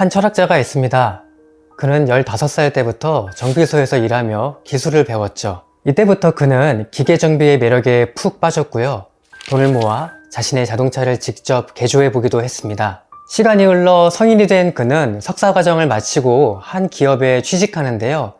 한 철학자가 있습니다. 그는 15살 때부터 정비소에서 일하며 기술을 배웠죠. 이때부터 그는 기계정비의 매력에 푹 빠졌고요. 돈을 모아 자신의 자동차를 직접 개조해보기도 했습니다. 시간이 흘러 성인이 된 그는 석사과정을 마치고 한 기업에 취직하는데요.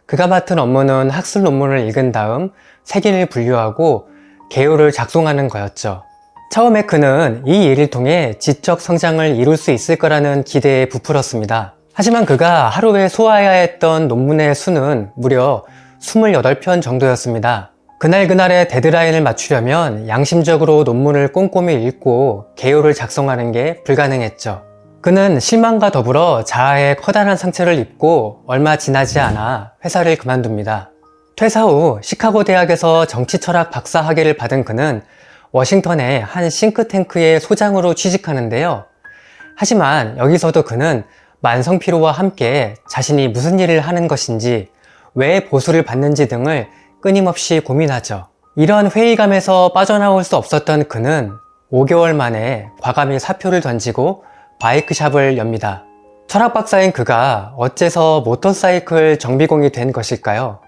그가 맡은 업무는 학술 논문을 읽은 다음 색인을 분류하고 개요를 작성하는 거였죠. 처음에 그는 이 일을 통해 지적 성장을 이룰 수 있을 거라는 기대에 부풀었습니다. 하지만 그가 하루에 소화해야 했던 논문의 수는 무려 28편 정도였습니다. 그날그날의 데드라인을 맞추려면 양심적으로 논문을 꼼꼼히 읽고 개요를 작성하는 게 불가능했죠. 그는 실망과 더불어 자아에 커다란 상처를 입고 얼마 지나지 않아 회사를 그만둡니다. 퇴사 후 시카고 대학에서 정치철학 박사 학위를 받은 그는 워싱턴의 한 싱크탱크의 소장으로 취직하는데요. 하지만 여기서도 그는 만성피로와 함께 자신이 무슨 일을 하는 것인지, 왜 보수를 받는지 등을 끊임없이 고민하죠. 이런 회의감에서 빠져나올 수 없었던 그는 5개월 만에 과감히 사표를 던지고 바이크샵을 엽니다. 철학 박사인 그가 어째서 모터사이클 정비공이 된 것일까요?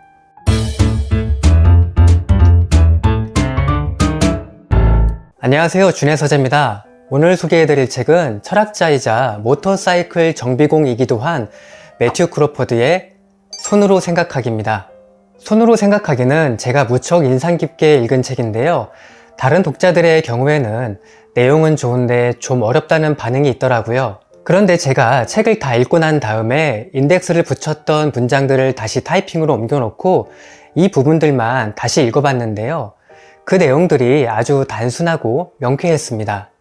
안녕하세요, 준혜서재입니다. 오늘 소개해드릴 책은 철학자이자 모터사이클 정비공이기도 한 매튜 크로포드의 손으로 생각하기입니다. 손으로 생각하기는 제가 무척 인상 깊게 읽은 책인데요. 다른 독자들의 경우에는 내용은 좋은데 좀 어렵다는 반응이 있더라고요. 그런데 제가 책을 다 읽고 난 다음에 인덱스를 붙였던 문장들을 다시 타이핑으로 옮겨놓고 이 부분들만 다시 읽어봤는데요. 그 내용들이 아주 단순하고 명쾌했습니다.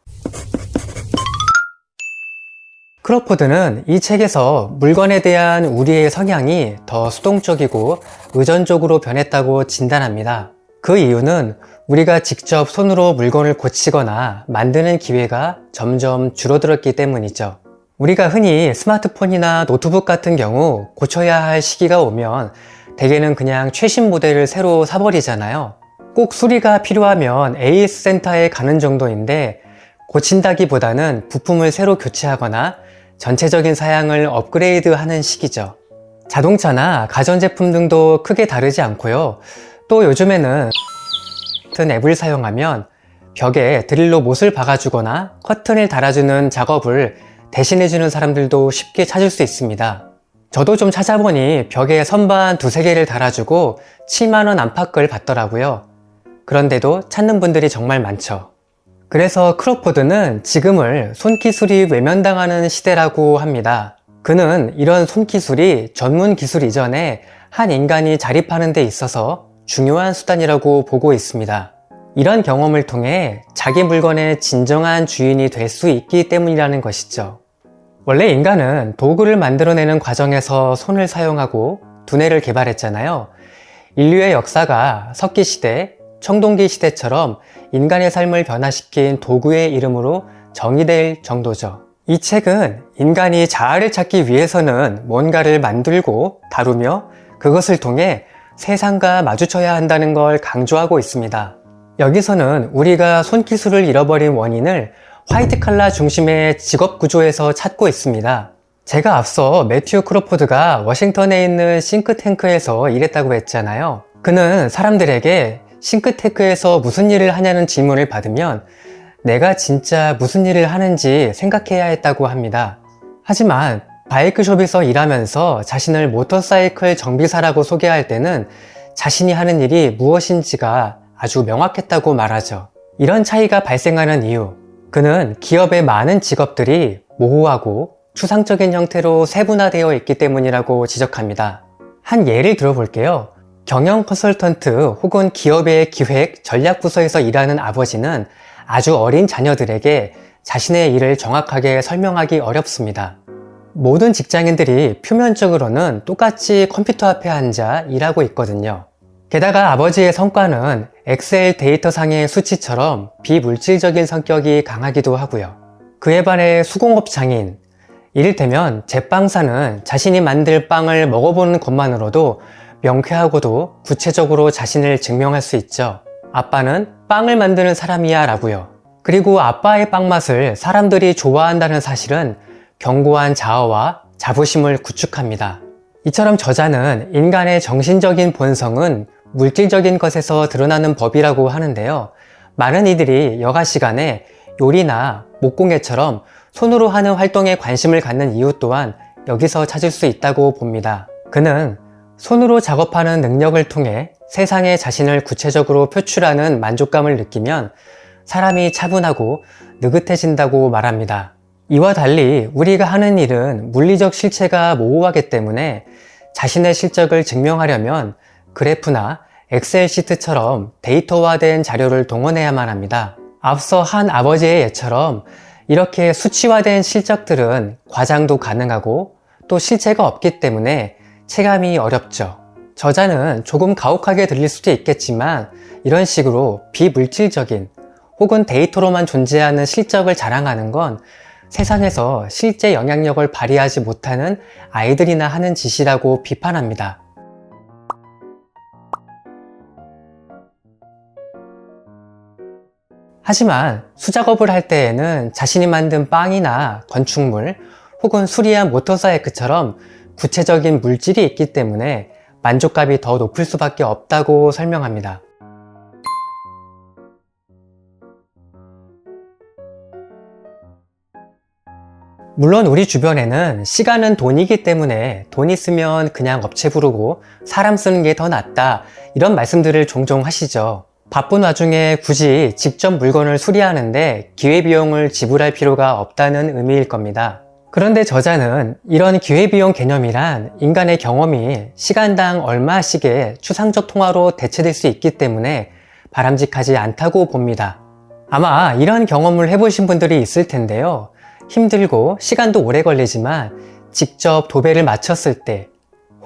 크로포드는 이 책에서 물건에 대한 우리의 성향이 더 수동적이고 의존적으로 변했다고 진단합니다. 그 이유는 우리가 직접 손으로 물건을 고치거나 만드는 기회가 점점 줄어들었기 때문이죠. 우리가 흔히 스마트폰이나 노트북 같은 경우 고쳐야 할 시기가 오면 대개는 그냥 최신 모델을 새로 사버리잖아요. 꼭 수리가 필요하면 AS 센터에 가는 정도인데 고친다기보다는 부품을 새로 교체하거나 전체적인 사양을 업그레이드하는 시기죠. 자동차나 가전제품 등도 크게 다르지 않고요. 또 요즘에는 같은 앱을 사용하면 벽에 드릴로 못을 박아주거나 커튼을 달아주는 작업을 대신해주는 사람들도 쉽게 찾을 수 있습니다. 저도 좀 찾아보니 벽에 선반 2-3개를 달아주고 7만원 안팎을 받더라고요. 그런데도 찾는 분들이 정말 많죠. 그래서 크로포드는 지금을 손기술이 외면당하는 시대라고 합니다. 그는 이런 손기술이 전문 기술 이전에 한 인간이 자립하는 데 있어서 중요한 수단이라고 보고 있습니다. 이런 경험을 통해 자기 물건의 진정한 주인이 될 수 있기 때문이라는 것이죠. 원래 인간은 도구를 만들어내는 과정에서 손을 사용하고 두뇌를 개발했잖아요. 인류의 역사가 석기시대, 청동기 시대처럼 인간의 삶을 변화시킨 도구의 이름으로 정의될 정도죠. 이 책은 인간이 자아를 찾기 위해서는 뭔가를 만들고 다루며 그것을 통해 세상과 마주쳐야 한다는 걸 강조하고 있습니다. 여기서는 우리가 손기술을 잃어버린 원인을 화이트 칼라 중심의 직업 구조에서 찾고 있습니다. 제가 앞서 매튜 크로포드가 워싱턴에 있는 싱크탱크에서 일했다고 했잖아요. 그는 사람들에게 싱크탱크에서 무슨 일을 하냐는 질문을 받으면 내가 진짜 무슨 일을 하는지 생각해야 했다고 합니다. 하지만 바이크숍에서 일하면서 자신을 모터사이클 정비사라고 소개할 때는 자신이 하는 일이 무엇인지가 아주 명확했다고 말하죠. 이런 차이가 발생하는 이유, 그는 기업의 많은 직업들이 모호하고 추상적인 형태로 세분화되어 있기 때문이라고 지적합니다. 한 예를 들어볼게요. 경영 컨설턴트 혹은 기업의 기획, 전략 부서에서 일하는 아버지는 아주 어린 자녀들에게 자신의 일을 정확하게 설명하기 어렵습니다. 모든 직장인들이 표면적으로는 똑같이 컴퓨터 앞에 앉아 일하고 있거든요. 게다가 아버지의 성과는 엑셀 데이터상의 수치처럼 비물질적인 성격이 강하기도 하고요. 그에 반해 수공업 장인, 이를테면 제빵사는 자신이 만들 빵을 먹어보는 것만으로도 명쾌하고도 구체적으로 자신을 증명할 수 있죠. 아빠는 빵을 만드는 사람이야 라고요. 그리고 아빠의 빵 맛을 사람들이 좋아한다는 사실은 견고한 자아와 자부심을 구축합니다. 이처럼 저자는 인간의 정신적인 본성은 물질적인 것에서 드러나는 법이라고 하는데요. 많은 이들이 여가 시간에 요리나 목공예처럼 손으로 하는 활동에 관심을 갖는 이유 또한 여기서 찾을 수 있다고 봅니다. 그는 손으로 작업하는 능력을 통해 세상에 자신을 구체적으로 표출하는 만족감을 느끼면 사람이 차분하고 느긋해진다고 말합니다. 이와 달리 우리가 하는 일은 물리적 실체가 모호하기 때문에 자신의 실적을 증명하려면 그래프나 엑셀 시트처럼 데이터화된 자료를 동원해야만 합니다. 앞서 한 아버지의 예처럼 이렇게 수치화된 실적들은 과장도 가능하고 또 실체가 없기 때문에 체감이 어렵죠. 저자는 조금 가혹하게 들릴 수도 있겠지만 이런 식으로 비물질적인 혹은 데이터로만 존재하는 실적을 자랑하는 건 세상에서 실제 영향력을 발휘하지 못하는 아이들이나 하는 짓이라고 비판합니다. 하지만 수작업을 할 때에는 자신이 만든 빵이나 건축물 혹은 수리한 모터사이클처럼 구체적인 물질이 있기 때문에 만족감이 더 높을 수밖에 없다고 설명합니다. 물론 우리 주변에는 시간은 돈이기 때문에 돈 있으면 그냥 업체 부르고 사람 쓰는 게 더 낫다 이런 말씀들을 종종 하시죠. 바쁜 와중에 굳이 직접 물건을 수리하는데 기회비용을 지불할 필요가 없다는 의미일 겁니다. 그런데 저자는 이런 기회비용 개념이란 인간의 경험이 시간당 얼마씩의 추상적 통화로 대체될 수 있기 때문에 바람직하지 않다고 봅니다. 아마 이런 경험을 해보신 분들이 있을 텐데요. 힘들고 시간도 오래 걸리지만 직접 도배를 마쳤을 때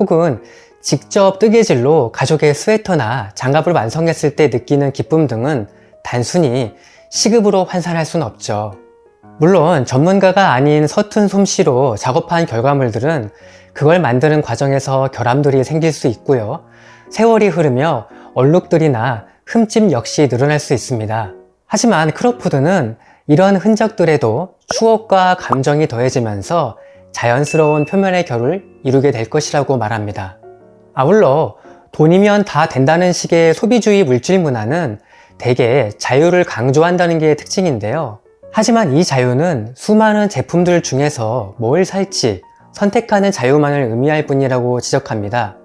혹은 직접 뜨개질로 가족의 스웨터나 장갑을 완성했을 때 느끼는 기쁨 등은 단순히 시급으로 환산할 수는 없죠. 물론 전문가가 아닌 서툰 솜씨로 작업한 결과물들은 그걸 만드는 과정에서 결함들이 생길 수 있고요. 세월이 흐르며 얼룩들이나 흠집 역시 늘어날 수 있습니다. 하지만 크로포드는 이런 흔적들에도 추억과 감정이 더해지면서 자연스러운 표면의 결을 이루게 될 것이라고 말합니다. 아울러 돈이면 다 된다는 식의 소비주의 물질 문화는 대개 자유를 강조한다는 게 특징인데요. 하지만 이 자유는 수많은 제품들 중에서 뭘 살지 선택하는 자유만을 의미할 뿐이라고 지적합니다.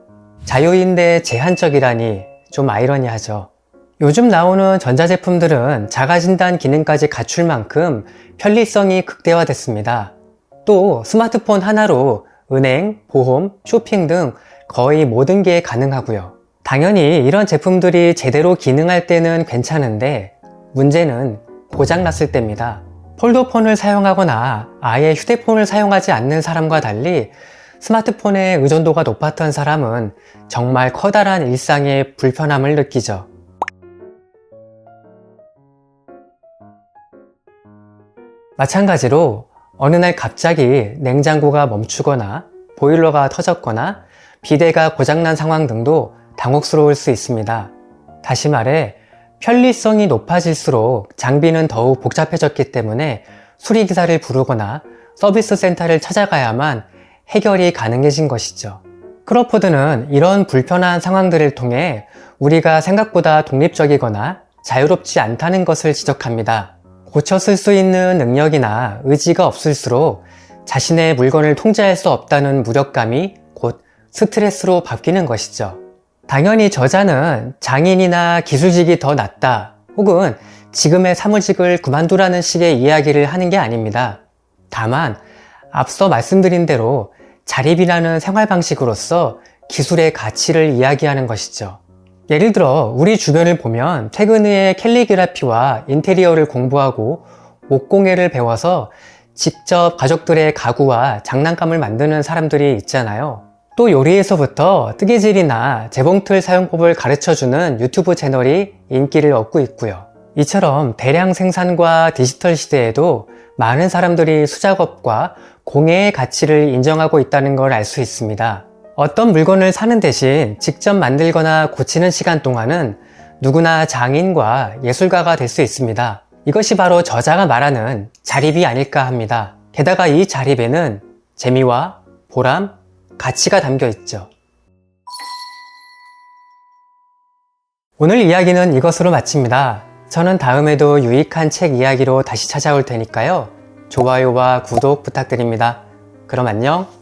자유인데 제한적이라니 좀 아이러니하죠. 요즘 나오는 전자제품들은 자가진단 기능까지 갖출 만큼 편리성이 극대화됐습니다. 또 스마트폰 하나로 은행, 보험, 쇼핑 등 거의 모든 게 가능하고요. 당연히 이런 제품들이 제대로 기능할 때는 괜찮은데 문제는 고장났을 때입니다. 폴더폰을 사용하거나 아예 휴대폰을 사용하지 않는 사람과 달리 스마트폰의 의존도가 높았던 사람은 정말 커다란 일상의 불편함을 느끼죠. 마찬가지로 어느 날 갑자기 냉장고가 멈추거나 보일러가 터졌거나 비데가 고장난 상황 등도 당혹스러울 수 있습니다. 다시 말해 편리성이 높아질수록 장비는 더욱 복잡해졌기 때문에 수리기사를 부르거나 서비스 센터를 찾아가야만 해결이 가능해진 것이죠. 크로포드는 이런 불편한 상황들을 통해 우리가 생각보다 독립적이거나 자유롭지 않다는 것을 지적합니다. 고쳐 쓸 수 있는 능력이나 의지가 없을수록 자신의 물건을 통제할 수 없다는 무력감이 곧 스트레스로 바뀌는 것이죠. 당연히 저자는 장인이나 기술직이 더 낫다 혹은 지금의 사무직을 그만두라는 식의 이야기를 하는 게 아닙니다. 다만 앞서 말씀드린 대로 자립이라는 생활 방식으로서 기술의 가치를 이야기하는 것이죠. 예를 들어 우리 주변을 보면 퇴근 후에 캘리그라피와 인테리어를 공부하고 목공예를 배워서 직접 가족들의 가구와 장난감을 만드는 사람들이 있잖아요. 또 요리에서부터 뜨개질이나 재봉틀 사용법을 가르쳐주는 유튜브 채널이 인기를 얻고 있고요. 이처럼 대량 생산과 디지털 시대에도 많은 사람들이 수작업과 공예의 가치를 인정하고 있다는 걸 알 수 있습니다. 어떤 물건을 사는 대신 직접 만들거나 고치는 시간 동안은 누구나 장인과 예술가가 될 수 있습니다. 이것이 바로 저자가 말하는 자립이 아닐까 합니다. 게다가 이 자립에는 재미와 보람, 가치가 담겨 있죠. 오늘 이야기는 이것으로 마칩니다. 저는 다음에도 유익한 책 이야기로 다시 찾아올 테니까요. 좋아요와 구독 부탁드립니다. 그럼 안녕!